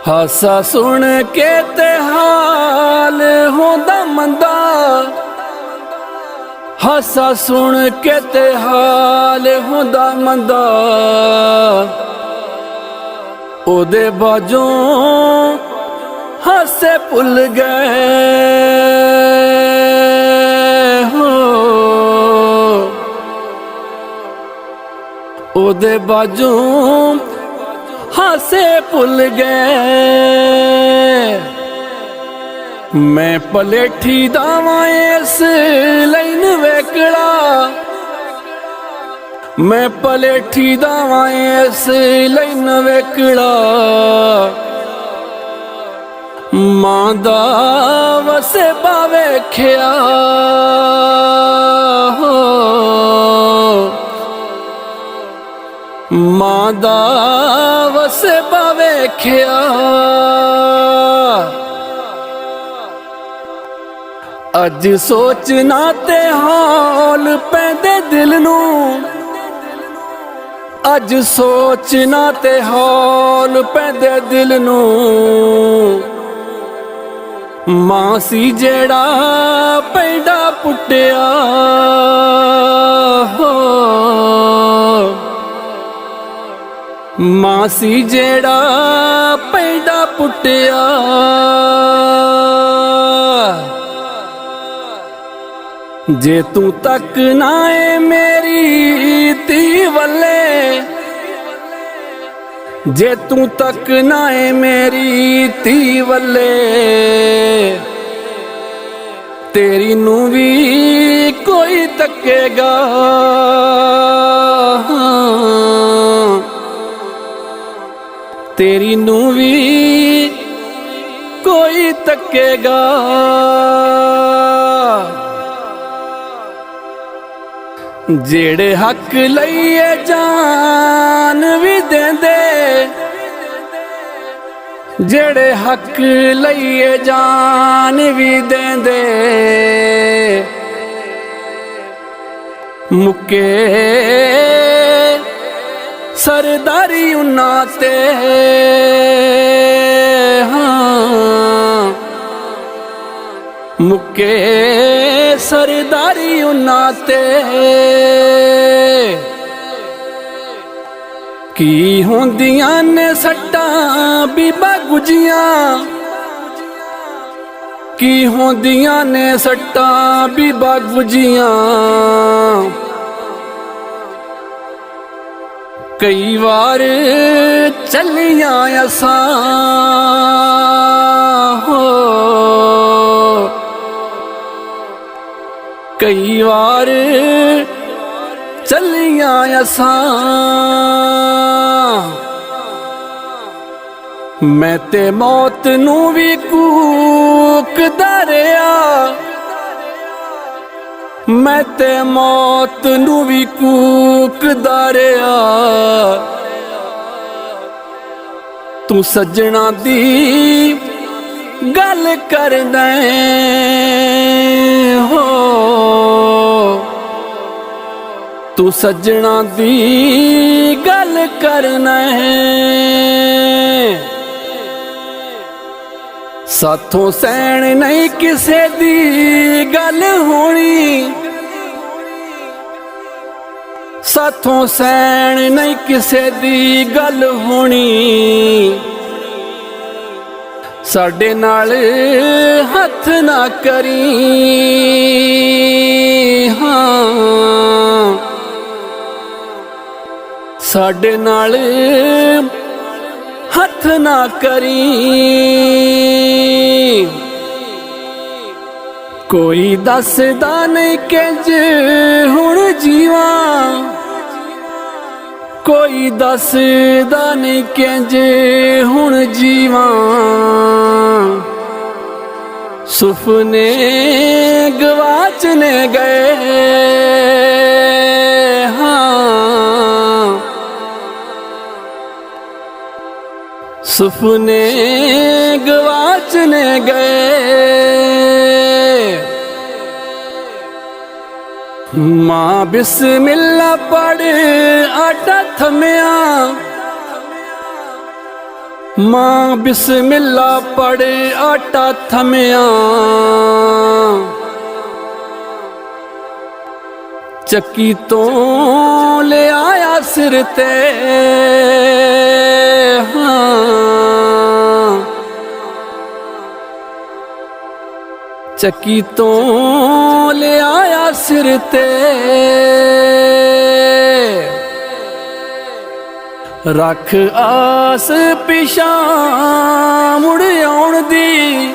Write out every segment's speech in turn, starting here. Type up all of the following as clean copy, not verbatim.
हासा सुन के ते हाल होंदा मंदा, हासा सुन के ते हाल होंदा मंदा, ओदे बाजों हासे भुल गए हो, ओदे बाजों हासे भुल गए। मैं पलेठी दावां इस लैन वेकड़ा, मैं पलेठी दावां इस लैन वेकड़ा, मां दा वसेबा वेख्या हो, मां दा वसेबा वेख्या। अज सोचना ते हौल पैंदे दिल नूं, अज सोचना ते हौल पैंदे दिल नूं, मां सी जेड़ा पैंडा पुट्टिया हो, मां सी जेड़ा पैंडा पुट्टिया। जे तू तक ना ए मेरी धी वल्ले, जे तू तक ना ए मेरी धी वल्ले, तेरी नू भी कोई तकेगा, तेरी नू भी कोई तकेगा। जेड़े हक लईए जान भी देंदे, जेड़े हक लईए जान भी देंदे, मुके सरदारी उन्हां ते, हाँ मुके सरदारी उन्हां ते। की होंदियां ने सट्टां बीबा गुजियां, की होंदियां ने सट्टां बीबा गुजियां, कई बार चलियां असां हो, कई बार चलियां असां। मैं ते मौत नू भी कूकदा रिहा, मैं ते मौत नू भी कूकदा रिहा, तू सजना दी गल करदा हो, तू सजना दी गल करना है। साथों सैन नहीं किसे दी गल होनी, साथों सैन नहीं किसे दी गल होनी, साडे नाल हथ ना करी, हाँ साडे नाल हथ ना करी। ਕੋਈ ਦੱਸਦਾ ਨਹੀਂ ਕਿੰਜ ਹੁਣ ਜੀਵਾਂ, ਕੋਈ ਦੱਸਦਾ ਨਹੀਂ ਕਿੰਜ ਹੁਣ ਜੀਵਾਂ। ਸੁਪਨੇ ਗਵਾਚਨੇ ਗਏ ਹਾਂ, ਸੁਪਨੇ ਗਵਾਚਨੇ ਗਏ। माँ बिस्मिल्ला पढ़ आटा थमिया, माँ बिस्मिल्ला पढ़ आटा थमिया। चक्की तो ले आया सिर ते हाँ, ਚੱਕੀ ਤੋਂ ਲਿਆਇਆ ਸਿਰ ਤੇ। ਰੱਖ ਆਸ ਪਿਛਾਂ ਮੁੜ ਆਉਣ ਦੀ,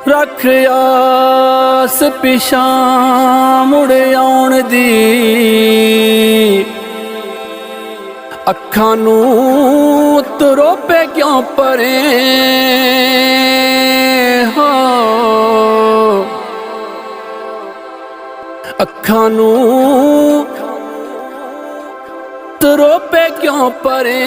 ਰੱਖ ਆਸ ਪਿਛਾਂ ਮੁੜ ਆਉਣ ਦੀ। ਅੱਖਾਂ ਨੂੰ ਤਰੋਪੇ ਕਿਉਂ ਪਰੇ ਹੋ, ਅੱਖਾਂ ਨੂੰ ਤਰੋਪੇ ਕਿਉਂ ਪਰੇ।